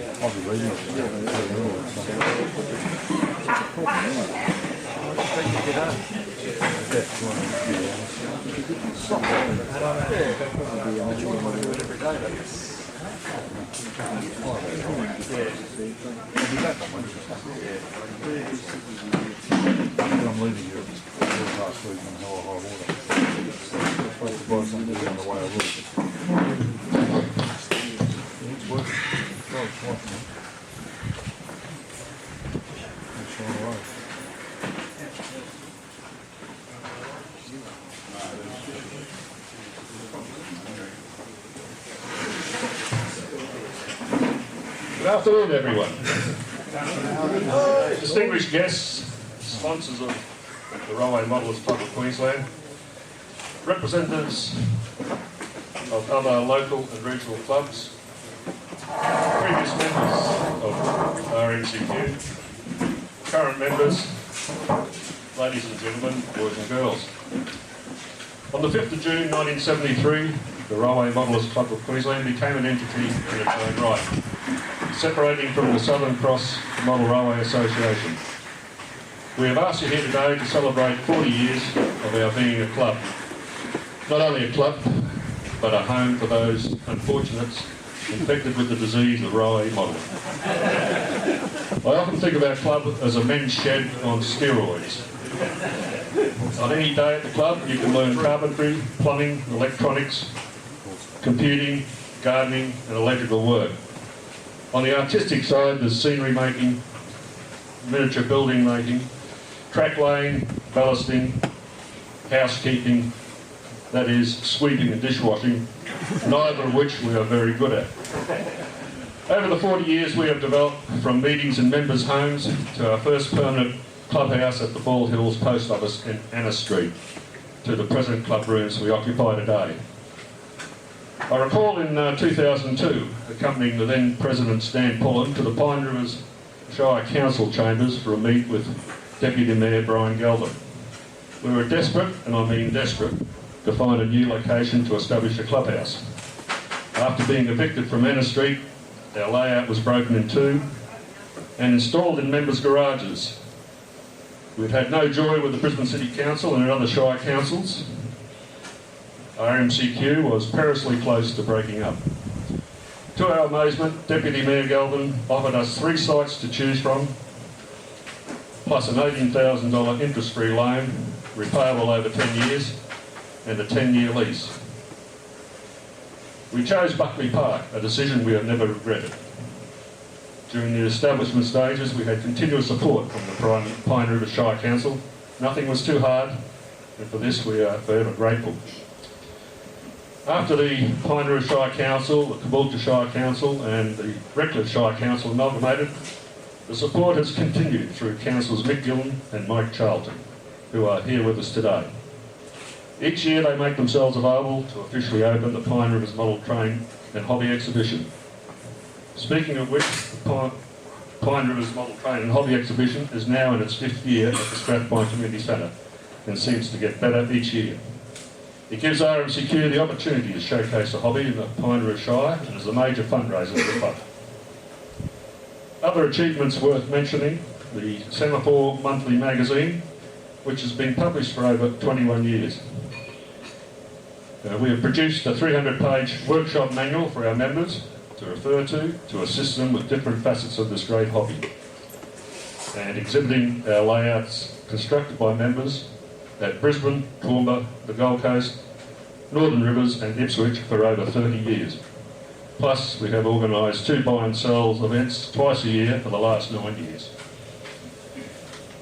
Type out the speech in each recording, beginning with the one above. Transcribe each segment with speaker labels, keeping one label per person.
Speaker 1: I'm leaving you last week in hell of high water. I'm supposed to buy something on the way I work. It's working. Well, it's working. It's on the way.
Speaker 2: Good afternoon, everyone. Distinguished guests, sponsors of the Railway Modellers Club of Queensland, representatives of other local and regional clubs, previous members of RMCQ, current members, ladies and gentlemen, boys and girls. On the 5th of June 1973, the Railway Modellers Club of Queensland became an entity in its own right, separating from the Southern Cross Model Railway Association. We have asked you here today to celebrate 40 years of our being a club. Not only a club, but a home for those unfortunates infected with the disease of railway modelling. I often think of our club as a men's shed on steroids. On any day at the club, you can learn carpentry, plumbing, electronics, computing, gardening and electrical work. On the artistic side, there's scenery making, miniature building making, track laying, ballasting, housekeeping, that is, sweeping and dishwashing, neither of which we are very good at. Over the 40 years we have developed from meetings in members' homes to our first permanent clubhouse at the Ball Hills Post Office in Anna Street, to the present club rooms we occupy today. I recall in 2002 accompanying the then President Stan Pullen to the Pine Rivers Shire Council chambers for a meet with Deputy Mayor Brian Galvin. We were desperate, and I mean desperate, to find a new location to establish a clubhouse. After being evicted from Anna Street, our layout was broken in two and installed in members' garages. We'd had no joy with the Brisbane City Council and other Shire councils. RMCQ was perilously close to breaking up. To our amazement, Deputy Mayor Galvin offered us 3 sites to choose from, plus an $18,000 interest-free loan, repayable over 10 years, and a 10-year lease. We chose Buckley Park, a decision we have never regretted. During the establishment stages, we had continuous support from the Pine River Shire Council. Nothing was too hard, and for this we are forever grateful. After the Pine River Shire Council, the Caboolture Shire Council and the Redcliffe Shire Council amalgamated, the support has continued through Councillors Mick Gillen and Mike Charlton, who are here with us today. Each year they make themselves available to officially open the Pine Rivers Model Train and Hobby Exhibition. Speaking of which, the Pine Rivers Model Train and Hobby Exhibition is now in its 5th year at the Strathpine Community Centre and seems to get better each year. It gives RMCQ the opportunity to showcase the hobby in the Pine River Shire and is a major fundraiser for the club. Other achievements worth mentioning: the Semaphore Monthly magazine, which has been published for over 21 years. We have produced a 300-page workshop manual for our members to refer to assist them with different facets of this great hobby, and exhibiting our layouts constructed by members at Brisbane, Toowoomba, the Gold Coast, Northern Rivers and Ipswich for over 30 years. Plus, we have organised 2 buy and sells events twice a year for the last 9 years.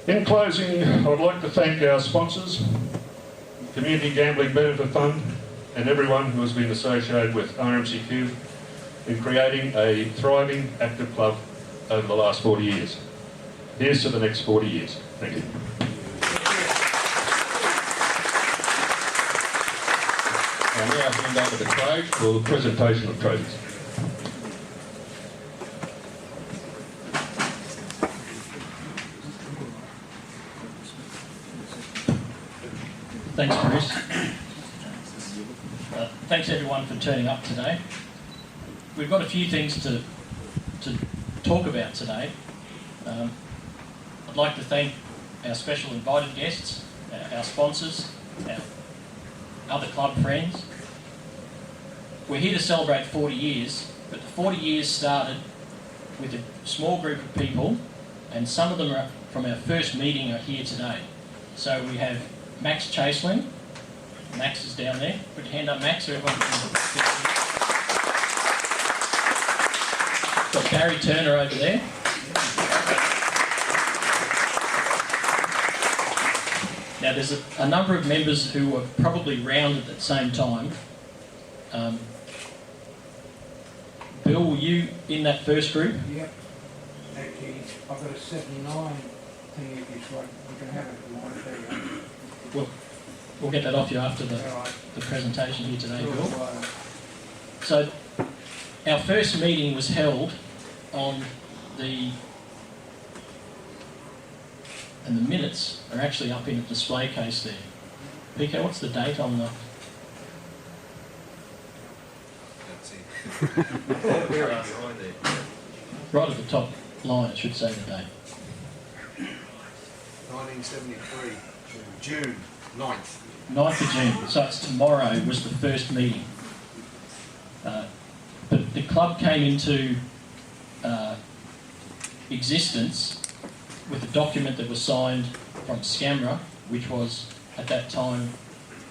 Speaker 2: In closing, I would like to thank our sponsors, Community Gambling Benefit Fund, and everyone who has been associated with RMCQ in creating a thriving, active club over the last 40 years. Here's to the next 40 years. Thank you. I now hand over to Craig for the presentation of trophies.
Speaker 3: Thanks, Bruce. Thanks everyone for turning up today. We've got a few things to to talk about today. I'd like to thank our special invited guests, our sponsors, our other club friends. We're here to celebrate 40 years, but the 40 years started with a small group of people, and some of them are from our first meeting are here today. So we have Max Chaseling. Max is down there. Put your hand up, Max, so everyone can see. Got Barry Turner over there. Now there's a number of members who were probably round at the same time. Bill, were you in that first group?
Speaker 4: Yep. Actually, I've got a 79 thing if you like. You can have it if you want.
Speaker 3: We'll get that off you after the presentation here today, Bill. So our first meeting was held on and the minutes are actually up in a display case there. Pico, what's the date on the... Right at the top line, it should say the date.
Speaker 5: 1973, June 9th.
Speaker 3: 9th of June, so it's tomorrow was the first meeting. But the club came into existence with a document that was signed from SCAMRA, which was at that time,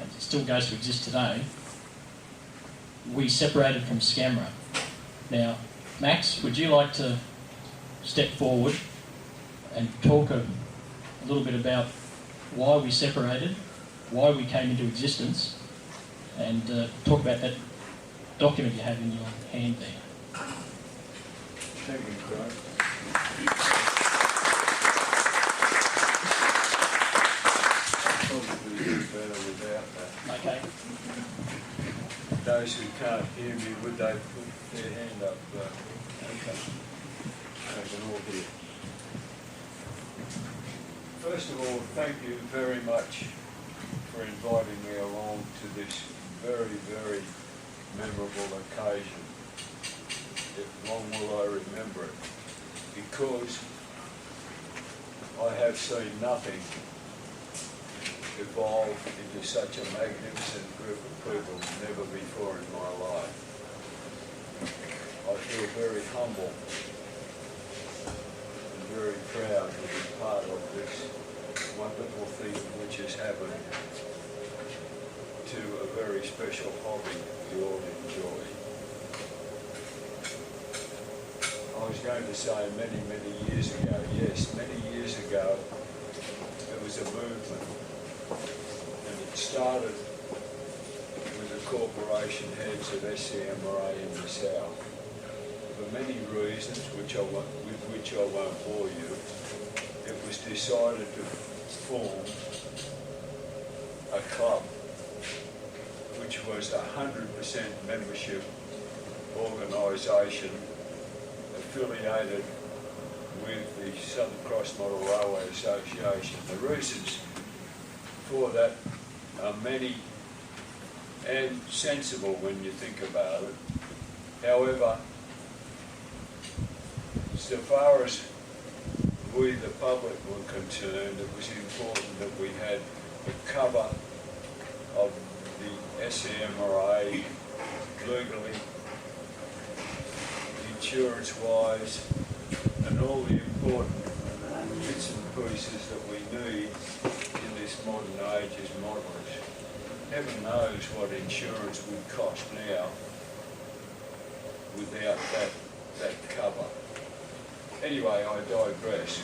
Speaker 3: and it still goes to exist today. We separated from SCAMRA. Now, Max, would you like to step forward and talk a little bit about why we separated, why we came into existence, and talk about that document you have in your hand there?
Speaker 1: Thank you, Craig.
Speaker 6: Probably better without that.
Speaker 3: Okay.
Speaker 6: Those who can't hear me, would they put their hand up? Okay. They can all hear. First of all, thank you very much for inviting me along to this very, very memorable occasion. Long will I remember it, because I have seen nothing evolve into such a magnificent group of people never before in my life. I feel very humble and very proud to be part of this wonderful thing which has happened to a very special hobby we all enjoy. I was going to say many, many years ago, yes, many years ago, there was a movement, and it started with the corporation heads of SCMRA in the South. For many reasons, with which I won't bore you, it was decided to form a club, which was a 100% membership organisation affiliated with the Southern Cross Model Railway Association. The reasons for that are many and sensible when you think about it. However, so far as we, the public, were concerned, it was important that we had the cover of the SCMRA legally, insurance-wise, and all the important bits and pieces that we need in this modern age as modellers. Heaven knows what insurance would cost now without that cover. Anyway, I digress.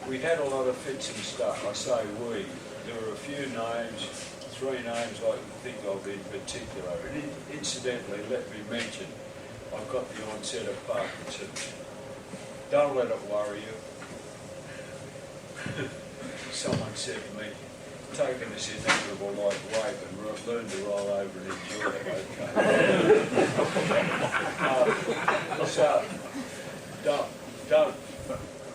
Speaker 6: We had a lot of fits and stuff. I say we. There were a few names, 3 names I can think of in particular. And incidentally, let me mention, I've got the onset of Parkinson's. Don't let it worry you. Someone said to me, taking this inevitable like rape and learn to roll over and enjoy it, okay? So, don't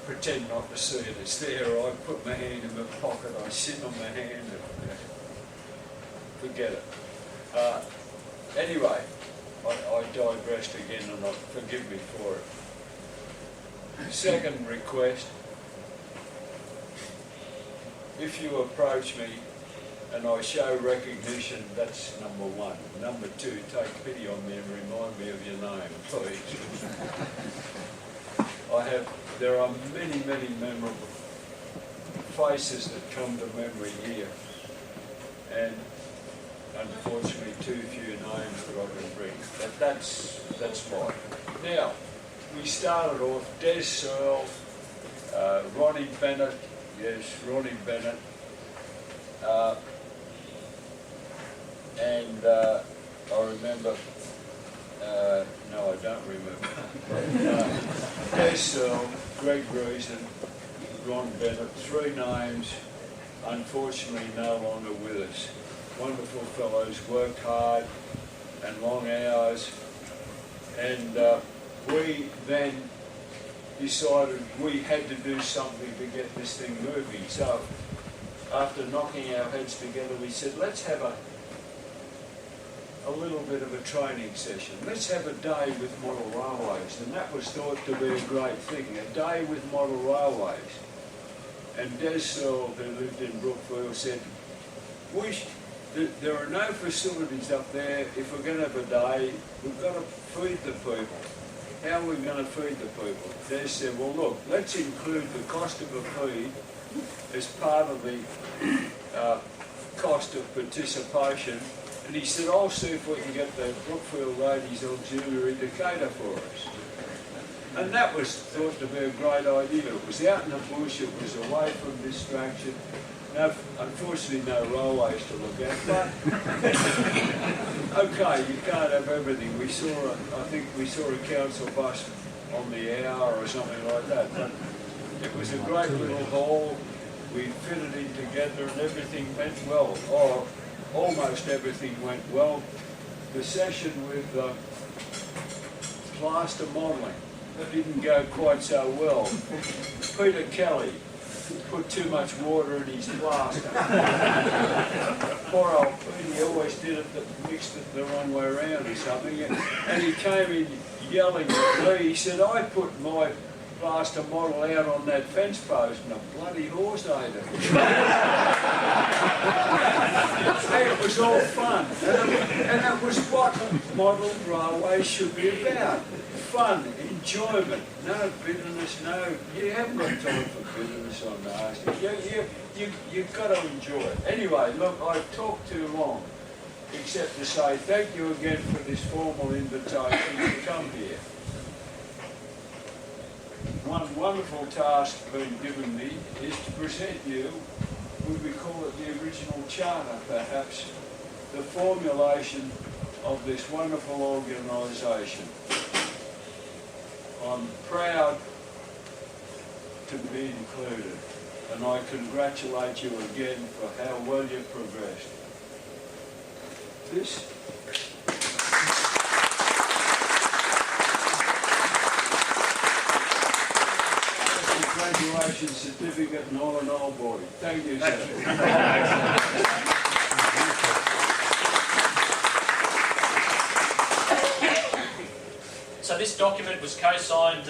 Speaker 6: pretend not to see it. It's there. I put my hand in my pocket, I sit on my hand, and forget it. Anyway, I I digressed again, and forgive me for it. Second request, if you approach me and I show recognition, that's number one. Number two, take pity on me and remind me of your name, please. There are many, many memorable faces that come to memory here, and unfortunately too few names that I can bring. But that's fine. Now, we started off Des Searle, Ronnie Bennett, yes, Ronnie Bennett, and I remember, no, I don't remember. Des Searle, Greg Reason, Ron Bennett, three names, unfortunately no longer with us. Wonderful fellows, worked hard and long hours, and we then decided we had to do something to get this thing moving. So after knocking our heads together, we said, let's have a little bit of a training session. Let's have a day with model railways, and that was thought to be a great thing, a day with model railways. And Des Searle, who lived in Brookfield, said, there are no facilities up there. If we're going to have a day, we've got to feed the people. How are we going to feed the people? They said, well, look, let's include the cost of a feed as part of the cost of participation. And he said, I'll see if we can get the Brookfield Ladies Auxiliary to cater for us. And that was thought to be a great idea. It was out in the bush, it was away from distraction. No, unfortunately, no railways to look at, but okay, you can't have everything. I think we saw a council bus on the hour or something like that, but it was a great little hall. We fitted in together and everything went well, or almost everything went well. The session with plaster modelling didn't go quite so well. Peter Kelly put too much water in his plaster. Poor old Pete, he always did it, mixed it the wrong way around or something. And he came in yelling at me. He said, I put my plaster model out on that fence post and a bloody horse ate it. It was all fun. And that was what model railways should be about. Fun, enjoyment, no bitterness, you haven't got time for bitterness on the nasty. You've got to enjoy it. Anyway, look, I've talked too long, except to say thank you again for this formal invitation to come here. One wonderful task being given me is to present you, would we call it the original charter perhaps, the formulation of this wonderful organisation. I'm proud to be included, and I congratulate you again for how well you've progressed. This is a graduation certificate and all in all, boy. Thank you, sir.
Speaker 3: So this document was co-signed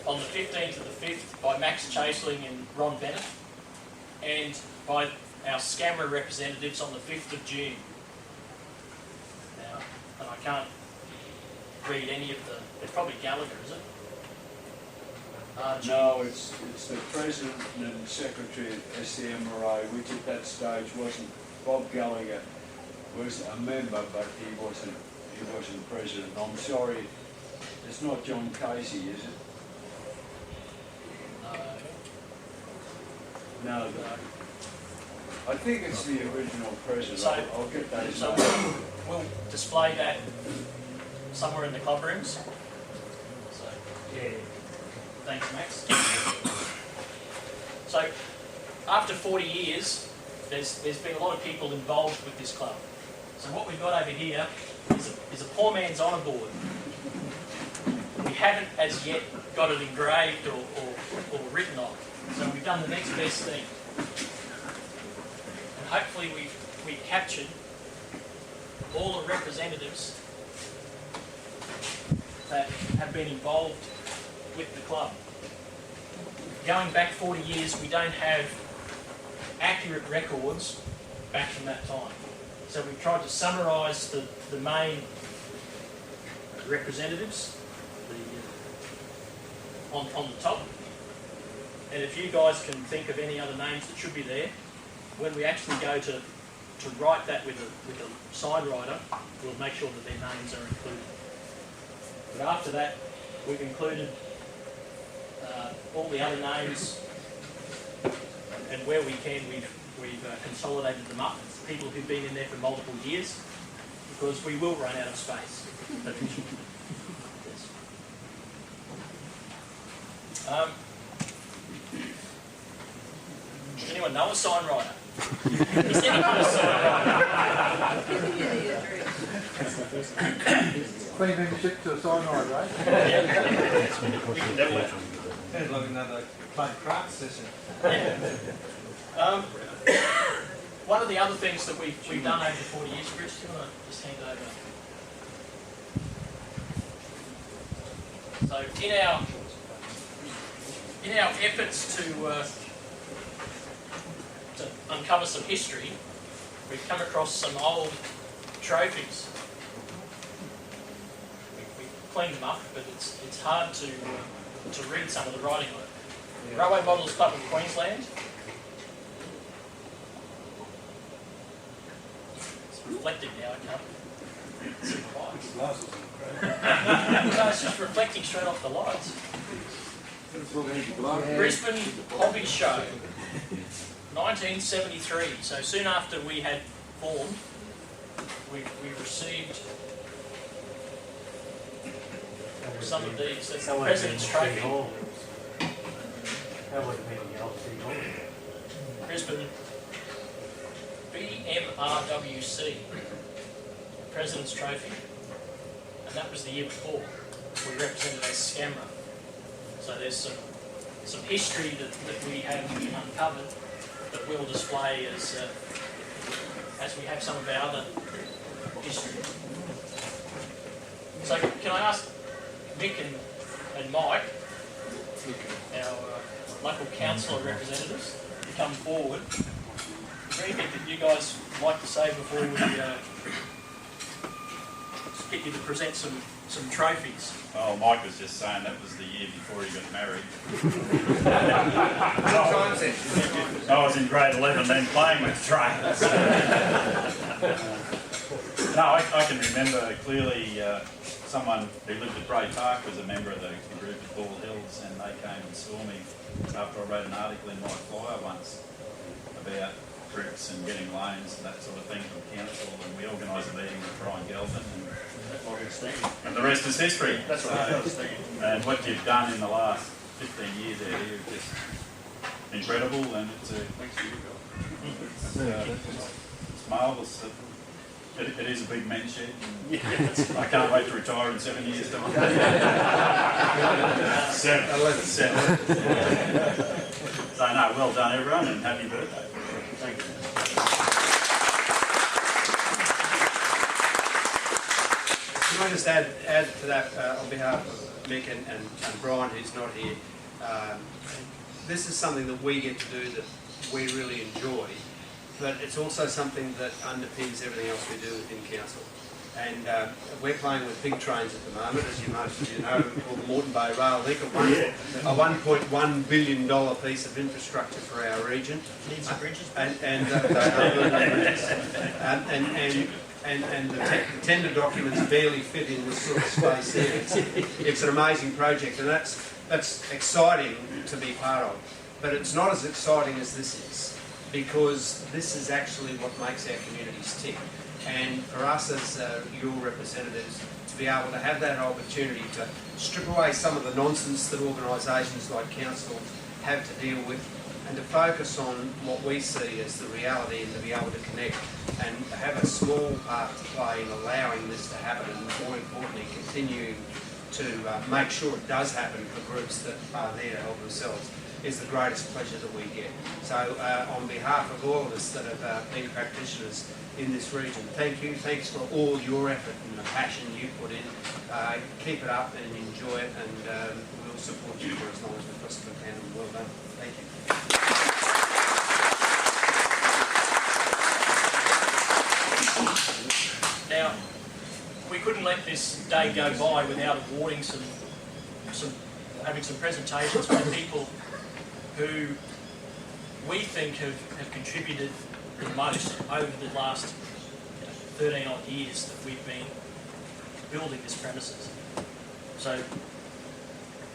Speaker 3: on the 15th of the 5th by Max Chaseling and Ron Bennett, and by our SCAMRA representatives on the 5th of June. Now, and I can't read any of the, it's probably Gallagher, is it?
Speaker 6: No, it's the President and Secretary of SCMRA, which at that stage wasn't, Bob Gallagher was a member, but he wasn't President. I'm sorry. It's not John Casey, is it? No, I think it's the original president.
Speaker 3: So,
Speaker 6: I'll get those.
Speaker 3: So we'll display that somewhere in the club rooms. So, yeah. Thanks, Max. So, after 40 years, there's been a lot of people involved with this club. So what we've got over here is a poor man's honour board. We haven't as yet got it engraved or written on. So we've done the next best thing. And hopefully we captured all the representatives that have been involved with the club. Going back 40 years, we don't have accurate records back from that time. So we've tried to summarise the main representatives on the top. And if you guys can think of any other names that should be there, when we actually go to write that with a sign writer, we'll make sure that their names are included. But after that, we've included all the other names, and where we can, we've consolidated them up. It's people who've been in there for multiple years, because we will run out of space. Does anyone know a sign writer? Is anyone a sign writer?
Speaker 4: Free membership to a sign writer, right?
Speaker 3: Yeah.
Speaker 5: Sounds like another play craft session.
Speaker 3: Yeah. One of the other things that we've done over the 40 years, Chris, do you want to just hand over? So in our efforts to uncover some history, we've come across some old trophies. We cleaned them up, but it's hard to read some of the writing on it. Yeah. Railway Models Club of Queensland. It's reflecting now, I can't see the lights. No, it's just reflecting straight off the lights. Brisbane Hobby Show, 1973. So soon after we had formed, we received some of these. That's the President's Trophy. Brisbane BMRWC, President's Trophy, and that was the year before. We represented as Scamra. So there's some history that we have uncovered that we'll display as we have some of our other history. So can I ask Mick and Mike, our local councillor representatives, to come forward? Is there anything that you guys like to say before we get you to present some trophies?
Speaker 7: Oh, Mike was just saying that was the year before he got married. I was in grade 11 then playing with trains. No, I can remember clearly someone who lived at Bray Park was a member of the group at Ball Hills, and they came and saw me after I wrote an article in my flyer once about trips and getting loans and that sort of thing from council, and we organised a meeting with Brian Gelvin, and the rest is history.
Speaker 3: That's right.
Speaker 7: And what you've done in the last 15 years out here is just incredible, and it's marvellous. It is a big men's shed. I can't wait to retire in 7 years' time. 7. So no, well done everyone, and happy birthday.
Speaker 3: Thank you.
Speaker 8: Can I just add to that on behalf of Mick and Brian, who's not here. This is something that we get to do that we really enjoy, but it's also something that underpins everything else we do within council. And we're playing with big trains at the moment, as most of you know, called the Moreton Bay Rail Link, a $1.1 billion piece of infrastructure for our region.
Speaker 3: Needs some bridges.
Speaker 8: And the tender documents barely fit in this sort of space there. It's an amazing project, and that's exciting to be part of. But it's not as exciting as this is, because this is actually what makes our communities tick. And for us as your representatives, to be able to have that opportunity to strip away some of the nonsense that organisations like council have to deal with, and to focus on what we see as the reality, and to be able to connect and have a small part to play in allowing this to happen, and more importantly continuing to make sure it does happen for groups that are there to help themselves. is the greatest pleasure that we get. So on behalf of all of us that have been practitioners in this region, thank you. Thanks for all your effort and the passion you put in. Keep it up and enjoy it, and we'll support you for as long as we possibly can. Well done. Thank you.
Speaker 3: Now, we couldn't let this day go by without awarding having some presentations by people who we think have contributed the most over the last 13 odd years that we've been building this premises. So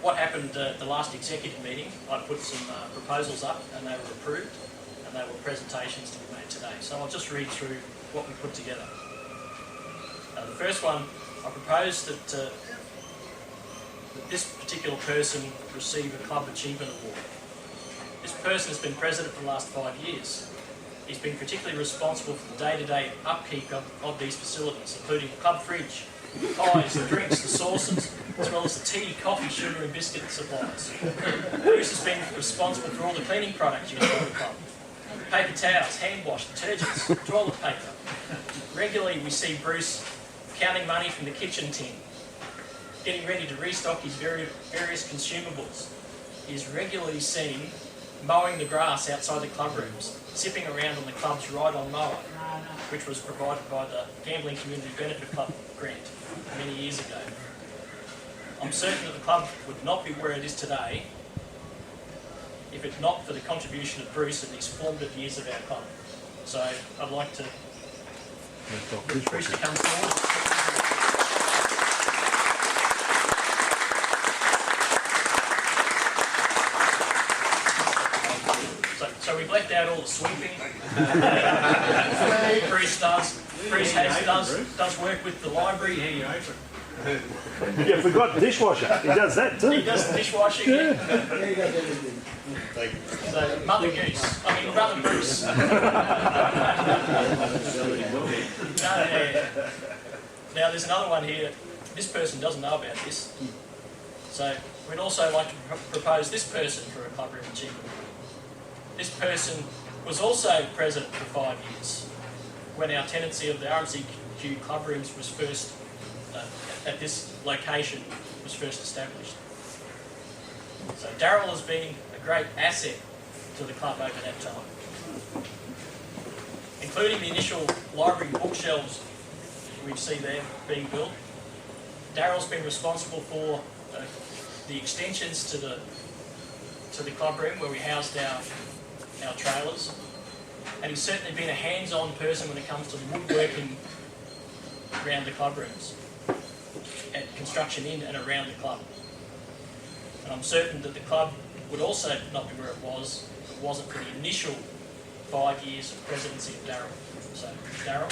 Speaker 3: what happened at the last executive meeting, I put some proposals up and they were approved, and they were presentations to be made today. So I'll just read through what we put together. The first one, I proposed that this particular person receive a Club Achievement Award. This person has been president for the last 5 years. He's been particularly responsible for the day-to-day upkeep of these facilities, including the club fridge, the pies, the drinks, the sauces, as well as the tea, coffee, sugar and biscuit supplies. Bruce has been responsible for all the cleaning products used by the club. Paper towels, hand wash, detergents, toilet paper. Regularly we see Bruce counting money from the kitchen tin, getting ready to restock his various consumables. He is regularly seen mowing the grass outside the club rooms, zipping around on the club's ride-on mower, which was provided by the Gambling Community Benefit Club grant many years ago. I'm certain that the club would not be where it is today if it not for the contribution of Bruce in these formative years of our club. So I'd like to Bruce to come forward. So we've left out all the sweeping. Bruce does work with the library.
Speaker 1: You forgot the dishwasher. He does that too.
Speaker 3: He does the dishwashing. Yeah. So Mother Goose. I mean Brother Bruce. Now there's another one here. This person doesn't know about this. So we'd also like to propose this person for a Club Room Achievement. This person was also president for 5 years when our tenancy of the RMCQ club rooms was first, at this location, was first established. So Daryl has been a great asset to the club over that time, including the initial library bookshelves we see there being built. Daryl's been responsible for the extensions to the club room where we housed our trailers, and he's certainly been a hands-on person when it comes to the woodworking around the club rooms and construction in and around the club. And I'm certain that the club would also not be where it was if it wasn't for the initial 5 years of presidency of Daryl. So, Daryl.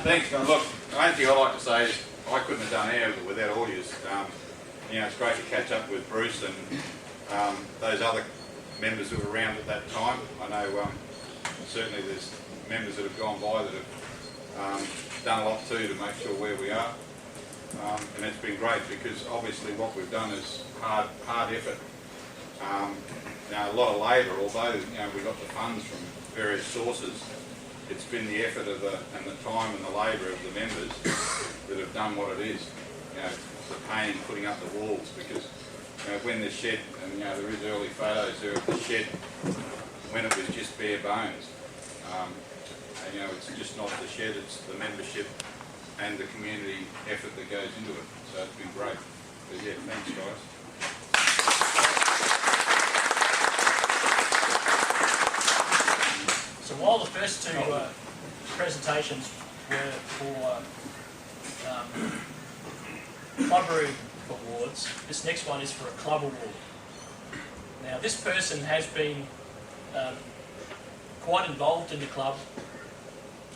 Speaker 9: Thanks. Look, the only thing I'd like to say is I couldn't have done any of it without all yous. It's great to catch up with Bruce and those other members who were around at that time. I know certainly there's members that have gone by that have done a lot too to make sure where we are. And it's been great because obviously what we've done is hard effort. A lot of labour, although we got the funds from various sources. It's been the effort of and the time and the labour of the members that have done what it is. The painting, putting up the walls, because when the shed, and there is early photos there of the shed when it was just bare bones. It's just not the shed, it's the membership and the community effort that goes into it. So it's been great. But yeah, thanks guys.
Speaker 3: So while the first two presentations were for Club Room awards, this next one is for a club award. Now this person has been quite involved in the club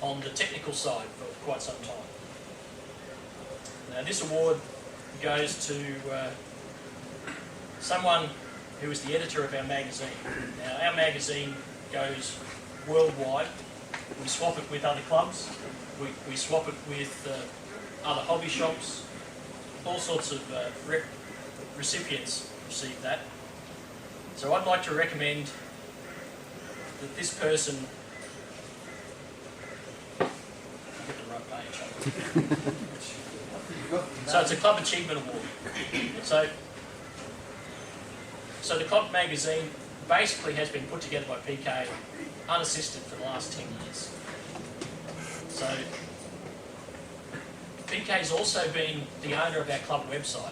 Speaker 3: on the technical side for quite some time. Now this award goes to someone who is the editor of our magazine. Now, our magazine goes worldwide. We swap it with other clubs. We swap it with other hobby shops. All sorts of recipients receive that. So I'd like to recommend that this person get the right page. So it's a Club Achievement Award. So the club magazine basically has been put together by PK unassisted for the last 10 years. So PK's also been the owner of our club website.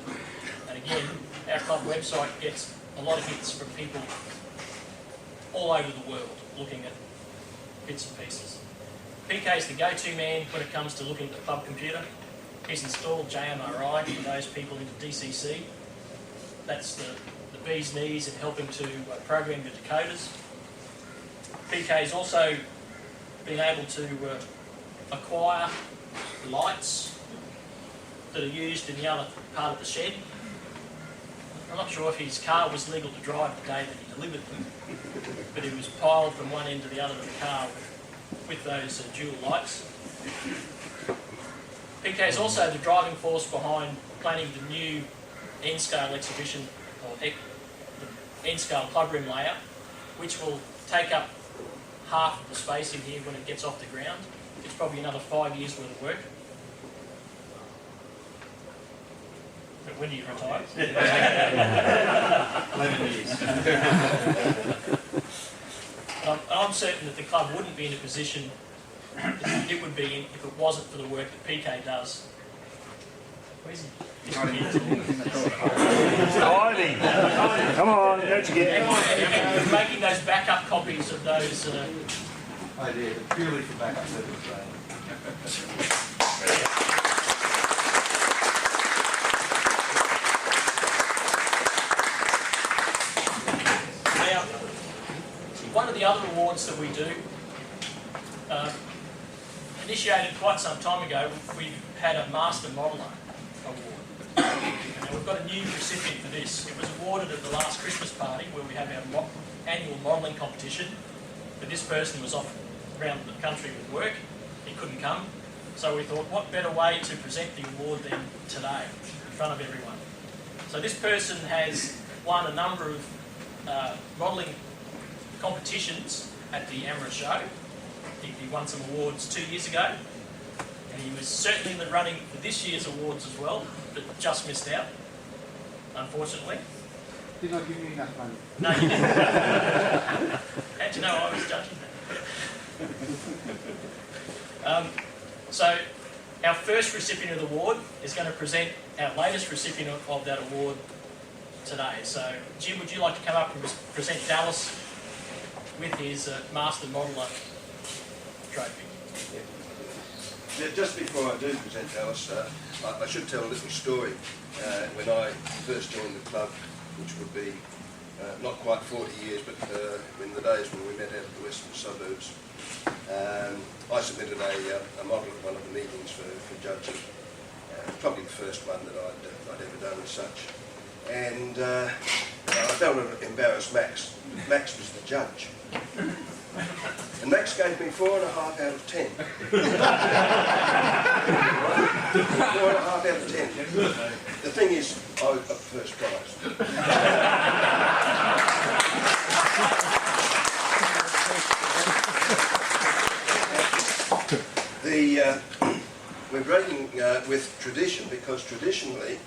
Speaker 3: And again, our club website gets a lot of hits from people all over the world looking at bits and pieces. PK's the go-to man when it comes to looking at the club computer. He's installed JMRI for those people into DCC. That's the bee's knees in helping to program the decoders. PK's also been able to acquire lights that are used in the other part of the shed. I'm not sure if his car was legal to drive the day that he delivered them, but it was piled from one end to the other of the car with those dual lights. PK is also the driving force behind planning the new N-scale exhibition, or the N-scale clubroom layout, which will take up half of the space in here when it gets off the ground. It's probably another 5 years worth of work. But when do you retire?
Speaker 7: 11 years.
Speaker 3: I'm certain that the club wouldn't be in a position that it would be in if it wasn't for the work that PK does. Where's he?
Speaker 1: Hiding. Come on, don't you get
Speaker 3: And making those backup copies of those.
Speaker 5: I did, purely for backup purposes.
Speaker 3: Now, one of the other awards that we do, initiated quite some time ago, we had a Master Modeller Award. Now we've got a new recipient for this. It was awarded at the last Christmas party where we have our annual modelling competition, but this person was off around the country with work. He couldn't come. So we thought, what better way to present the award than today, in front of everyone. So this person has won a number of modelling competitions at the AMRA show. He won some awards 2 years ago, and he was certainly in the running for this year's awards as well, but just missed out, unfortunately.
Speaker 4: Did I give you enough money?
Speaker 3: No, you didn't. How'd you know I was judging that? So our first recipient of the award is going to present our latest recipient of that award today. So Jim, would you like to come up and present Dallas with his Master Modeller trophy?
Speaker 10: Yeah, just before I do present Dallas, I should tell a little story. When I first joined the club, which would be not quite 40 years, but in the days when we met out of the western suburbs, I submitted a model at one of the meetings for judging. Probably the first one that I'd ever done as such. And I don't want to embarrass Max. Max was the judge. And Max gave me 4.5 out of 10. 4.5 out of 10. The thing is, I got the first prize. We're breaking with tradition because traditionally